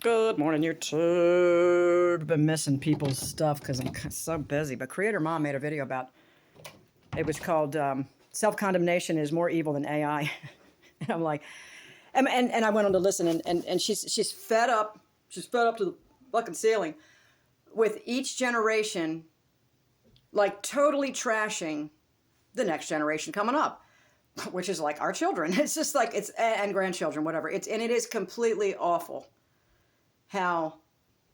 Good morning, YouTube. Been missing people's stuff because I'm so busy. But Creator Mom made a video about, it was called Self-Condemnation is More Evil Than AI. And I'm like, and I went on to listen, and she's fed up. She's fed up to the fucking ceiling with each generation, like totally trashing the next generation coming up, which is like our children. It's just like, and grandchildren, whatever. And it is completely awful how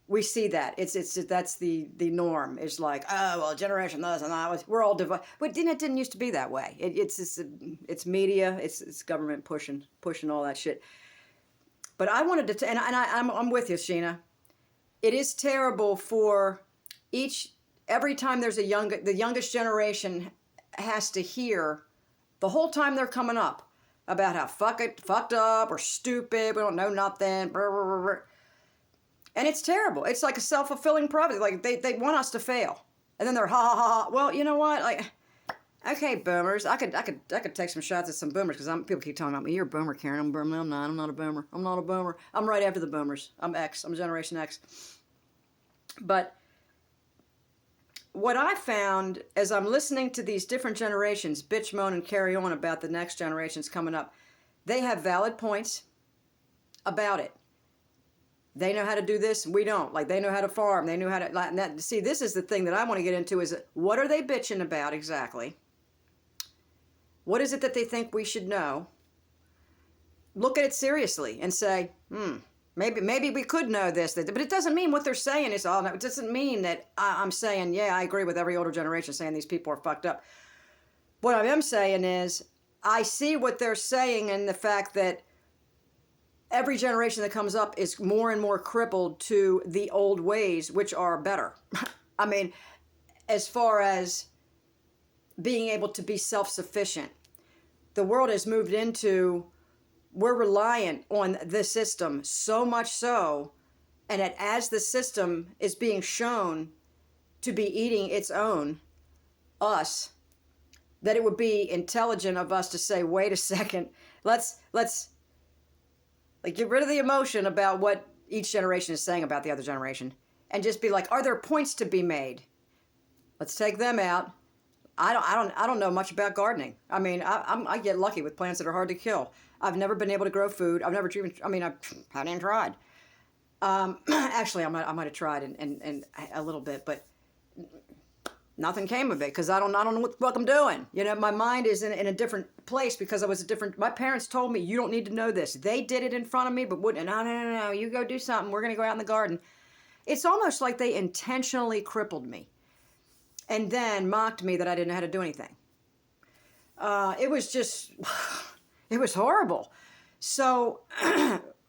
we see that. That's the norm. It's like, oh, well, generation this and that. We're all divided. But it didn't used to be that way. It's media. It's government pushing all that shit. But I wanted to, I'm with you, Sheena. It is terrible for every time there's the youngest generation has to hear the whole time they're coming up about how fucked up or stupid, we don't know nothing, blah, blah, blah, blah. And it's terrible. It's like a self-fulfilling prophecy. Like they want us to fail. And then they're ha ha ha ha. Well, you know what? Like, okay, boomers. I could take some shots at some boomers because people keep telling me, you're a boomer, Karen. I'm a boomer. I'm not a boomer. I'm not a boomer. I'm right after the boomers. I'm X. I'm Generation X. But what I found as I'm listening to these different generations bitch, moan, and carry on about the next generations coming up, they have valid points about it. They know how to do this, we don't. Like, they know how to farm. They know how to... See, this is the thing that I want to get into is, what are they bitching about exactly? What is it that they think we should know? Look at it seriously and say, maybe we could know this. But it doesn't mean what they're saying is all... It doesn't mean that I'm saying, yeah, I agree with every older generation saying these people are fucked up. What I am saying is, I see what they're saying in the fact that every generation that comes up is more and more crippled to the old ways, which are better. I mean, as far as being able to be self-sufficient, the world has moved into, we're reliant on the system so much so, and that as the system is being shown to be eating its own, us, that it would be intelligent of us to say, wait a second, let's like, get rid of the emotion about what each generation is saying about the other generation and just be like, are there points to be made? Let's take them out. I don't know much about gardening. I mean, I get lucky with plants that are hard to kill. I've never been able to grow food. I've never even, I haven't even tried. Actually, I might have tried and a little bit, but nothing came of it because I don't know what the fuck I'm doing. You know, my mind is in a different place because I was my parents told me, you don't need to know this. They did it in front of me, but wouldn't. No, you go do something. We're going to go out in the garden. It's almost like they intentionally crippled me and then mocked me that I didn't know how to do anything. It was just, it was horrible. So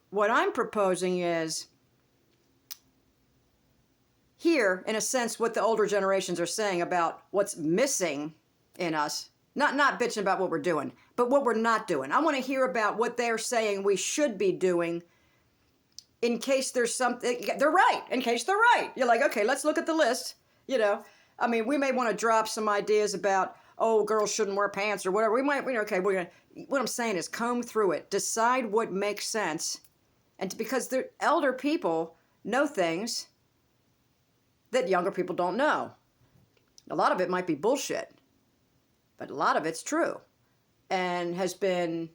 what I'm proposing is, here, in a sense, what the older generations are saying about what's missing in us, not bitching about what we're doing, but what we're not doing. I want to hear about what they're saying we should be doing in case there's something, they're right, in case they're right. You're like, okay, let's look at the list, you know. I mean, we may want to drop some ideas about, oh, girls shouldn't wear pants or whatever. Okay, what I'm saying is comb through it, decide what makes sense, and because the elder people know things that younger people don't know. A lot of it might be bullshit, but a lot of it's true and has been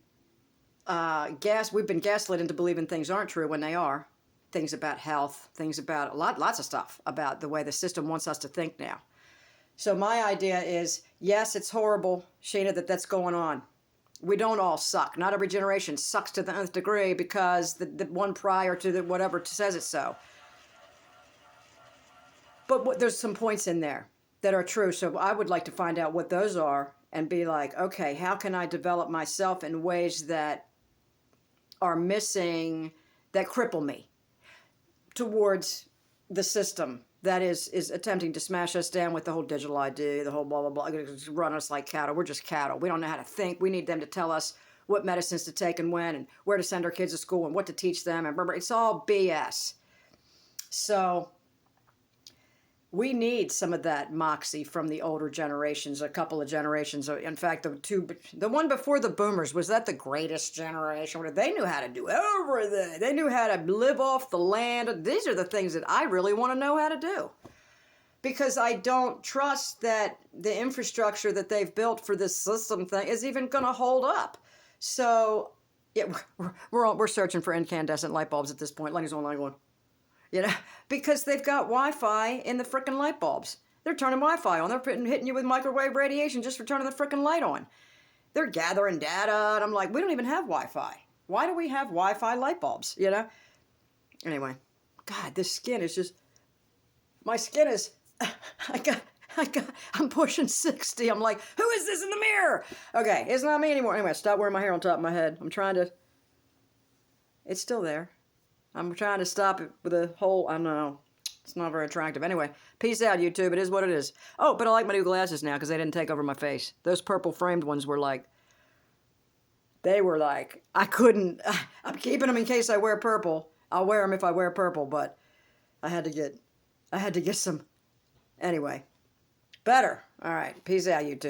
we've been gaslit into believing things aren't true when they are. Things about health, things about lots of stuff about the way the system wants us to think now. So my idea is, yes, it's horrible, Sheena, that's going on. We don't all suck. Not every generation sucks to the nth degree because the one prior to the whatever says it so. But there's some points in there that are true. So I would like to find out what those are and be like, okay, how can I develop myself in ways that are missing, that cripple me towards the system that is attempting to smash us down with the whole digital ID, the whole blah, blah, blah, run us like cattle. We're just cattle. We don't know how to think. We need them to tell us what medicines to take and when and where to send our kids to school and what to teach them. And remember, it's all BS. So we need some of that moxie from the older generations, a couple of generations. In fact, the one before the boomers, was that the greatest generation? Where they knew how to do everything. They knew how to live off the land. These are the things that I really want to know how to do. Because I don't trust that the infrastructure that they've built for this system thing is even going to hold up. So, yeah, we're searching for incandescent light bulbs at this point. Lenny's on line one. You know, because they've got Wi-Fi in the frickin' light bulbs. They're turning Wi-Fi on. They're hitting you with microwave radiation just for turning the frickin' light on. They're gathering data, and I'm like, we don't even have Wi-Fi. Why do we have Wi-Fi light bulbs, you know? Anyway, God, this skin is just, my skin is, I'm pushing 60. I'm like, who is this in the mirror? Okay, it's not me anymore. Anyway, stop wearing my hair on top of my head. I'm trying to, it's still there. I'm trying to stop it with a whole, I don't know. It's not very attractive. Anyway, peace out, YouTube. It is what it is. Oh, but I like my new glasses now because they didn't take over my face. Those purple framed ones were like, they were like, I couldn't, I'm keeping them in case I wear purple. I'll wear them if I wear purple, but I had to get some, anyway. Better. All right, peace out, YouTube.